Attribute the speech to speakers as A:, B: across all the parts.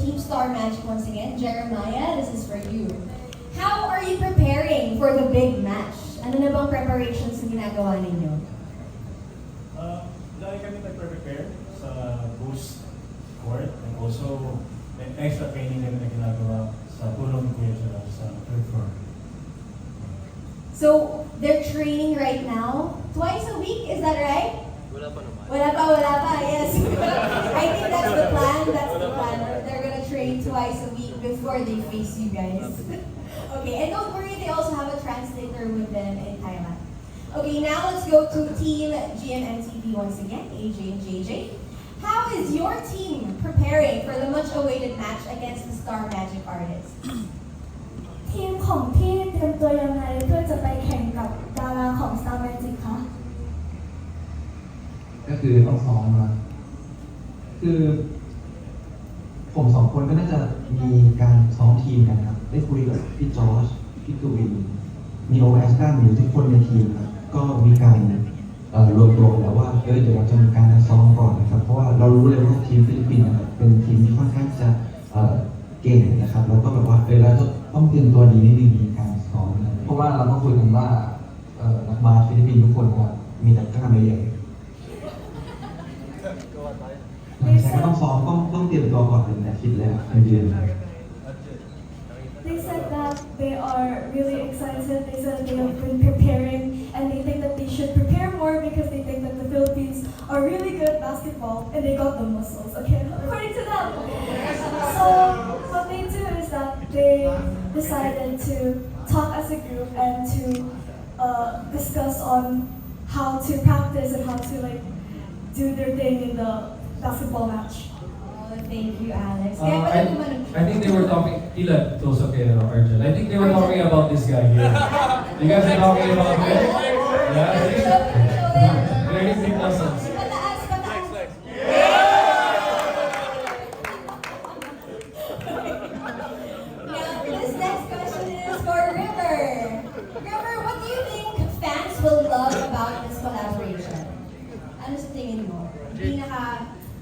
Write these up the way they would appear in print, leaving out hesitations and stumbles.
A: Team Star Magic once again. Jeremiah, this is for you. How are you preparing for the big match? Ano na bang preparations na ginagawa ninyo?
B: Lagi kami nagpre-prepare sa boost court and also may extra training kami na ginagawa sa tulong ni Kuya Gerald sa third floor.
A: So, they're training right now, twice a week, is that right?
C: Wala pa naman.
A: Wala pa, yes. I think that's the plan, They're gonna train twice a week before they face you guys. Okay, and don't worry, they also have a translator with them in Thailand. Okay, now let's go to Team GMMTV once again, AJ and JJ. How is your team preparing for the much-awaited match against the Star Magic artists?
D: ทีมของพี่เตรียมตัวยังไงเพื่อจะไปแข่งกับดาราของ Star Magic คะ
E: ก็คือต้องซ้อมมาคือผมสองคนก็น่าจะมีการซ้อมทีมกันครับได้คุยกับพี่จอร์จพี่กวินมีโอเอสด้านมีทุกคนในทีมครับก็มีการรวมตัวกันแล้วว่าเดี๋ยวเราจะมีการซ้อมก่อนนะครับเพราะว่าเรารู้เลยว่าทีมฟิลิปปินส์นะครับเป็นทีมที่ค่อนข้างจะเก่งนะครับแล้วก็แบบว่าเราต้องเตรียมตัวดีนิดนึงในการซ้อมนะเพราะว่าเราก็คุยกันว่านักบาสฟิลิปปินส์ทุกคนครับมีแต่กล้ามใหญ่ใช่ก็ต้องซ้อมต้องเตรียมตัวก่อนเป็นอาทิตย์แล้วเป็นเดือน
D: They said that they are really excited. They said they have been preparing and they think that they should prepare more because they think that the Philippines are really good at basketball and they got the muscles, okay? According to them. So what they do is that they decided to talk as a group and to discuss on how to practice and how to do their thing in the basketball match.
A: Thank you, Alex.
F: I think they were talking, Ilan, close up kayo, Arjun. I think they were talking about this guy here. You guys are talking about him? Yeah? Very big muscles.
A: Now, this next question is for River. River, what do you think fans will love about this collaboration? Ano sa tingin mo?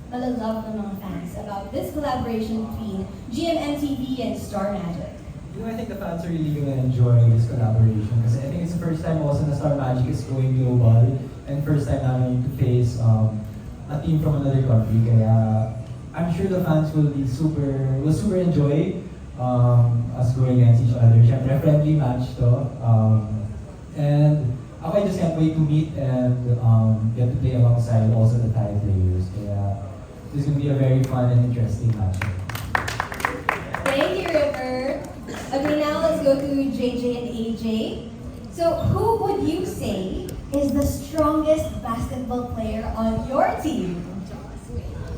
A: Malalove ng mga fans about this collaboration between GMMTV and Star Magic?
G: I think the fans are really gonna enjoy this collaboration because I think it's the first time also na Star Magic is going global and first time namin to face a team from another country. Kaya I'm sure the fans will super enjoy us going against each other. Syempre, friendly match to. And I just can't wait to meet and get to play alongside also the Thai players. Kaya this is going to be a very fun and interesting match.
A: Thank you, River. Okay, now let's go to JJ and AJ. So, who would you say is the strongest basketball player on your team?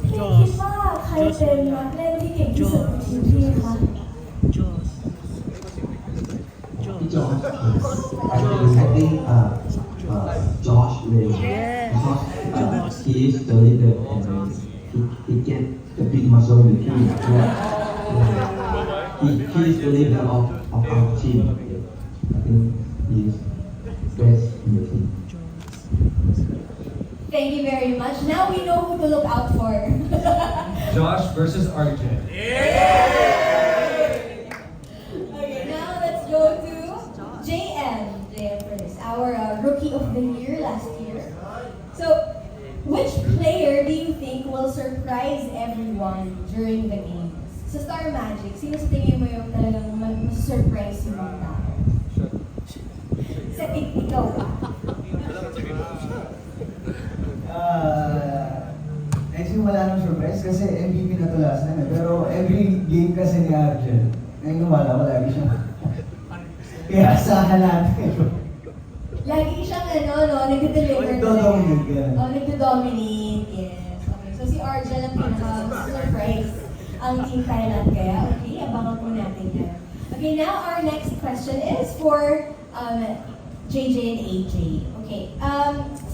D: พี่คิดว่าใครเป็นนักเล่นที่เก่งที่สุดในทีมพี่คะ
E: George, I think Josh will because he is the leader and he get the big muscle in the team. He is the leader of our team. I think he is best in the team.
A: Thank you very much. Now we know who to look out for.
F: Josh versus Arjun.
A: Okay, now let's go to JM first, our Rookie of the Year last year. So, which player do you think will surprise everyone during the games? Sa Star Magic, sino sa tingin mo yung talagang mas-surprise yung mga tao? Sa ikaw ba?
H: Wala nang surprise kasi MVP na to last time pero every game kasi ni Arjun, ngayon wala lagi siya. Kaya asahan natin.
A: Lagi siyang nag-deliver. Nag-dominate, yes. Okay, so si Arjun ang pinaka-surprise ang Team Thailand kaya. Okay, abangan po natin yan. Okay, now our next question is for JJ and AJ. Okay,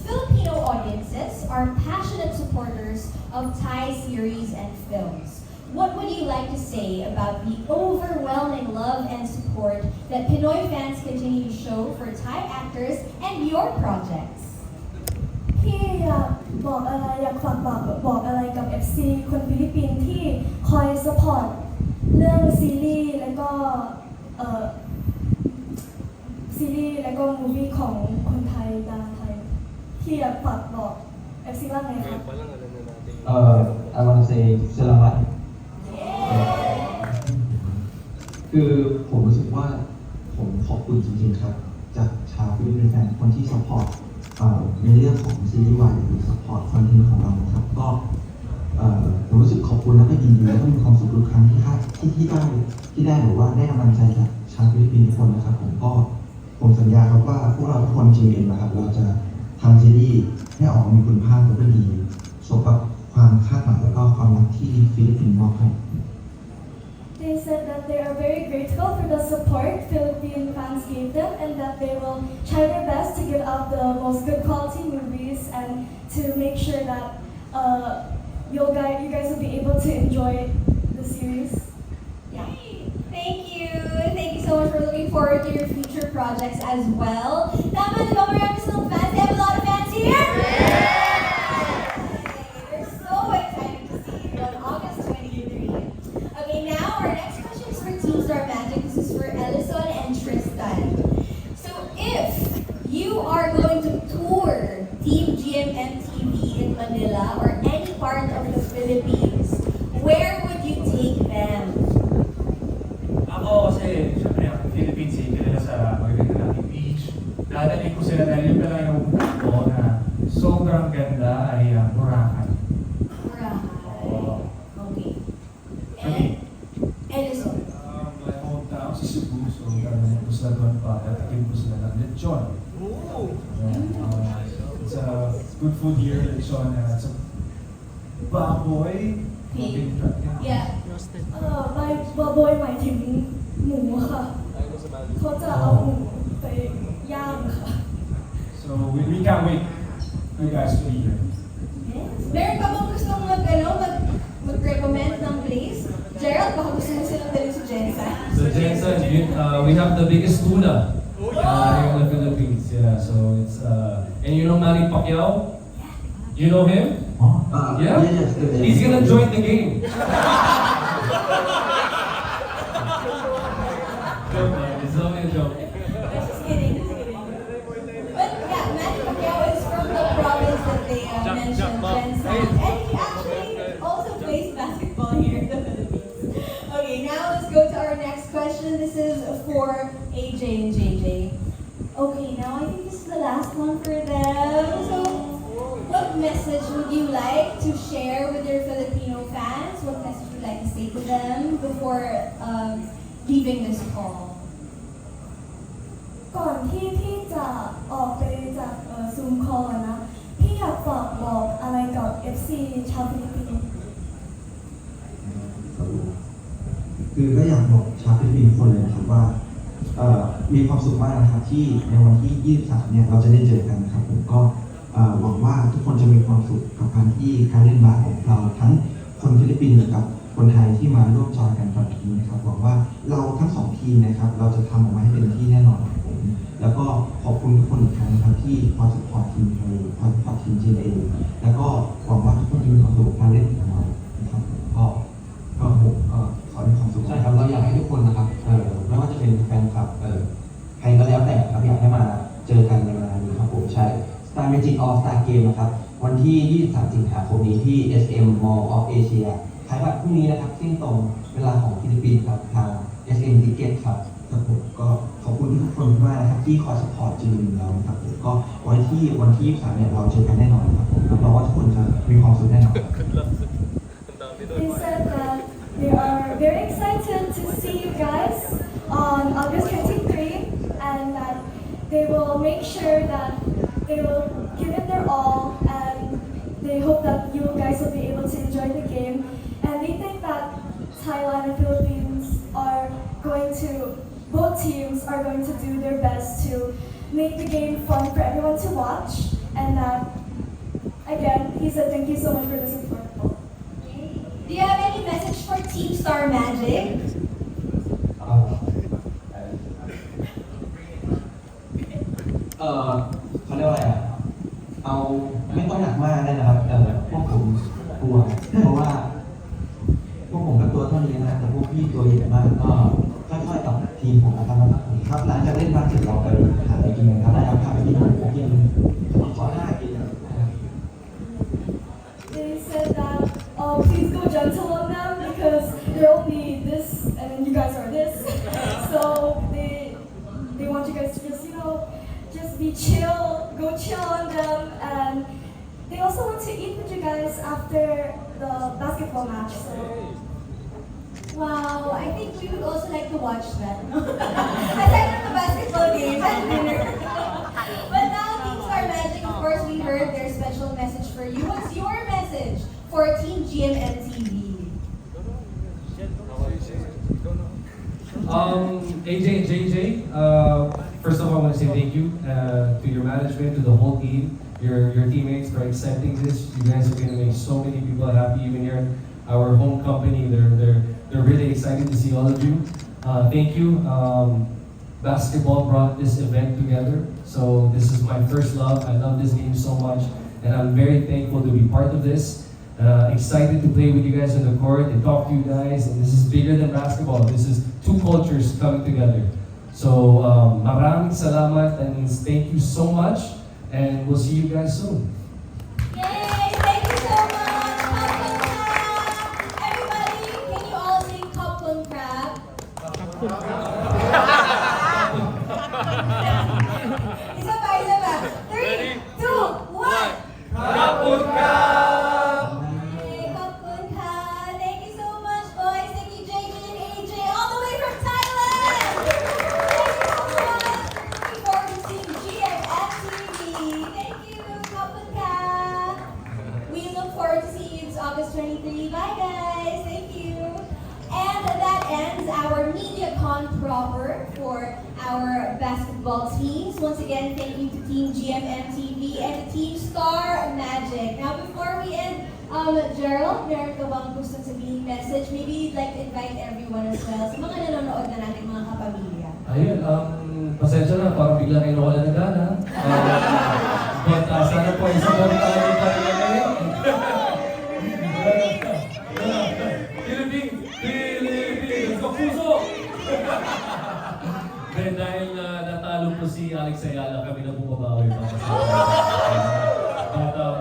A: Filipino audiences are passionate supporters of Thai series and films. What would you like to say about the overwhelming love and support that Pinoy fans continue to show for Thai actors and your projects?
D: พี่อยากฝากบอกอะไรกับ FC คนฟิลิปปินส์ที่คอยสปอร์ต อร์ตเรื่องซีรีส์แล้วก็ซีรีส์แล้วก็มูวี่ของคนไทยดาราไทยที่อยากฝากบอก FC ว่าไงคะ
E: I want to say selamat คือผมรู้สึกว่าผมขอบคุณจริงๆครับ จากชาวฟิลิปปินส์แฟนคนที่ซัพพอร์ตในเรื่องของซีรีส์วายหรือซัพพอร์ตคอนเทนต์ของเราครับก็ผมรู้สึกขอบคุณและก็ยินดีและก็มีความสุขทุกครั้งที่ได้หรือว่าได้กำลังใจจากชาวฟิลิปปินส์ทุกคนนะครับผมสัญญาครับว่าพวกเราทุกคนจริงๆนะครับเราจะทำซีรีส์ให้ออกมามีคุณภาพและก็ดีสมกับความคาดหวังและก็ความรักที่ฟิลิปปินส์มอบให้
D: They said that they are very grateful for the support Philippine fans gave them and that they will try their best to give out the most good quality movies and to make sure that you guys will be able to enjoy the series.
A: Yeah. Thank you. Thank you so much for looking forward to your future projects as well. Tama, di ba marami silang fans? They have a lot of fans here? We're so excited to see you on August 23. Okay, now our next question is for Team Star Magic. This is for Ellison and Tristan. So if you are going to tour Team GMMTV in Manila or any part of the Philippines, where would you take them?
B: Ako kasi, syempre ang Philippines ay kilala sa magaganda nating beach. Dadali ko sila dahil yung talaga yung ko na sobrang ganda ay Boracay.
A: Right. Okay. And Edison.
B: My hometown si Cebu, so gagawin ko sila doon pa, tatikin ko sila ng lechon. It's a good food here, lechon. It's a baboy.
A: Pig. Yeah.
D: ไม่บอบอยหมายถึงหมูค่ะเขาจะเอาหมูไปย่างค่ะ
B: So we can't wait for you guys to be here.
A: Yes. Meron ka bang gustong mag-recommend ng place? Gerald, baka gusto mo silang dalhin sa Jensen.
F: So Jensen, we have the biggest tuna here in the Philippines. Yeah, so it's and you know Manny Pacquiao? You know him? Yeah?
E: Yes.
F: He's gonna join the game. Joke, man. It's only a joke.
A: Just kidding. But yeah, Manny Pacquiao is from the province that they mentioned, Jensen. And he actually also plays basketball here in the Philippines. Okay, now let's go to our next question. This is for AJ and JJ. Okay, now I think this is the last one for them. So, what message would you like to share with your Filipino fans? What message would you like to say to them before leaving this call?
D: ก่อนที่พี่จะออกไปจากซูมคอลนะพี่อยากฝากบอกอะไรกับ FC ชาวฟิลิปปินส์
E: คือก็อยากบอกชาวฟิลิปปินส์ทุกคนเลยนะครับว่ามีความสุขมากนะครับที่ในวันที่ 23 เนี่ยเราจะได้เจอกันนะครับผมก็หวังว่าทุกคนจะมีความสุขกับการเล่นบาสของเราทั้งคนฟิลิปปินส์กับคนไทยที่มาร่วมจอยกันตอนนี้นะครับหวังว่าเราทั้งสองทีมนะครับเราจะทำออกมาให้เต็มที่แน่นอนครับผมแล้วก็ขอบคุณทุกคนอีกครั้งนะครับที่คอยสปอร์ตทีมไทยคอยสปอร์ตทีมจีนเองแล้วก็หวังว่าทุกคนจะมีความสุขกับการเล่นของเรานะครับก็ขอให้ความสุข
C: ใช่ครับเราอยากให้ทุกคนนะครับไม่ว่าจะเป็นแฟนคลับใครก็แล้วแต่ครับอยากให้มาเจอกันในงานนี้ครับผมใช่ Star Magic All Star Game นะครับวันที่ 23 สิงหาคมนี้ที่ SM Mall of Asia ขายบัตรพรุ่งนี้นะครับเที่ยงตรงเวลาของฟิลิปปินส์ครับทาง SM Ticket ครับครับผมก็ขอบคุณทุกคนมากนะครับที่คอยสปอร์ตจีนเราครับผมก็ไว้ที่วันที่ 23 เนี่ยเราเจอกันแน่นอนครับผมรับรองว่าทุกคนจะมีความสุขแน่นอน
D: They said that they are very excited to see you guys on August 23 and that they will make sure that they will give it their all and they hope that you guys will be able to enjoy the game and they think that Thailand and Philippines are going to, both teams are going to do their best to make the game fun for everyone to watch and that again he said thank you so much for the support.
A: Do you have any message for Team Star Magic?
C: เขาเรียกว่าอะไรเอาไม่ต้องหนักมากได้นะครับพวกผมกลัวเพราะว่าพวกผมกับตัว เท่านี้นะแต่พวกพี่ตัวใหญ่มากก็ค่อยๆกับทีมผมนะครับครับหลังจากเล่นบาสเสร็จเราไปหาอะไรกินกันครับได้ครับพาไปที่ผมกินขอหน้ากินนะครับ
D: They said that, please go gentle on them because they're only this and you guys are this. So they want you guys to just, just be chill, go chill on them, and they also want to eat with you guys after the basketball match. So
A: Wow, I think we would also like to watch that. Aside from the basketball game and dinner. But now, Team Star Magic, of course, we heard their special message for you. What's your message for Team GMMTV?
F: AJ and JJ, first of all, I want to say thank you to your management, to the whole team, your teammates for accepting this. You guys are going to make so many people happy, even here at our home company. They're really excited to see all of you. Thank you. Basketball brought this event together, so this is my first love. I love this game so much, and I'm very thankful to be part of this. Excited to play with you guys on the court and talk to you guys. And this is bigger than basketball. This is two cultures coming together. So maraming salamat and thank you so much. And we'll see you guys soon.
A: Yay! Thank you so much! Kapun Crab! Everybody, can you all sing Kapun Crab? Isa pa. 3, 2, 1!
F: Kapun Crab!
A: Hey, Kapun Crab! Thank you so much, boys. Thank you, JJ and AJ, all the way from Thailand! Thank you so much! Looking forward to seeing GMMTV. Thank you, Kapun Crab! We look forward to seeing you this August 23. Bye, guys. Thank you. And that ends our MediaCon proper for our basketball teams. Once again, thank you to Team GMMTV and to Team Star Magic. Now, before we end, Gerald, meron ka bang gustong sabihin message? Maybe you'd like to invite everyone as well sa mga nanonood na natin mga kapamilya.
F: Ayun, pasensya na, parang bigla kayo nawala ng gana. But sana po ay support tayo ngayon. Philippines, kapuso! Then dahil natalo po si Alex Ayala, kami na bumabawi pa.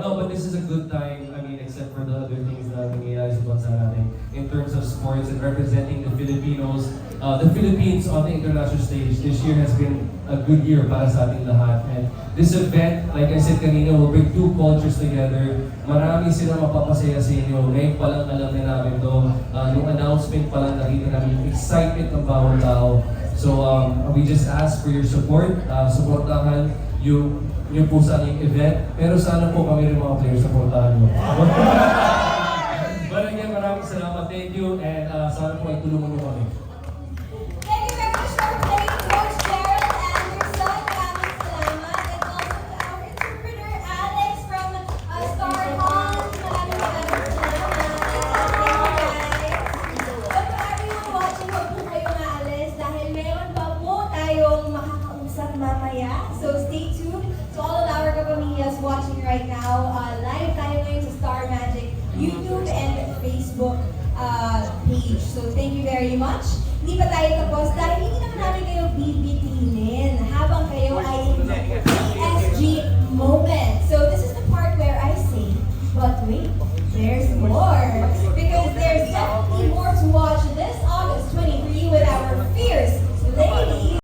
F: But this is a good time, I mean, except for the other things na nangyayari sa bansa natin in terms of sports and representing the Filipinos. The Philippines on the international stage this year has been a good year para sa ating lahat. And this event, like I said kanina, will bring two cultures together. Marami sila mapapasaya sa inyo. Ngayon pa lang alam na namin to. Yung announcement pa lang nakita namin yung excitement ng bawat tao. So we just ask for your support. Supportahan yung po sa aming event. Pero sana po kami rin mga players supportahan nyo. But again, maraming salamat. Thank you. And sana po ay tulungan nyo kami.
A: Thank you very much for playing Coach Gerald Anderson. Maraming salamat. And also to our interpreter, Alex from Star Hall. Maraming salamat. Thank you, guys. But for everyone watching, huwag po kayong aalis dahil meron pa po tayong makakausap mamaya. So stay tuned to all of our kapamilyas watching right now. Live tayo ngayon sa Star Magic YouTube and Facebook page. So thank you very much. Hindi pa tayo tapos dahil hindi naman namin kayo bibitinin habang kayo ay PSG moment. So this is the part where I say, but wait, there's more.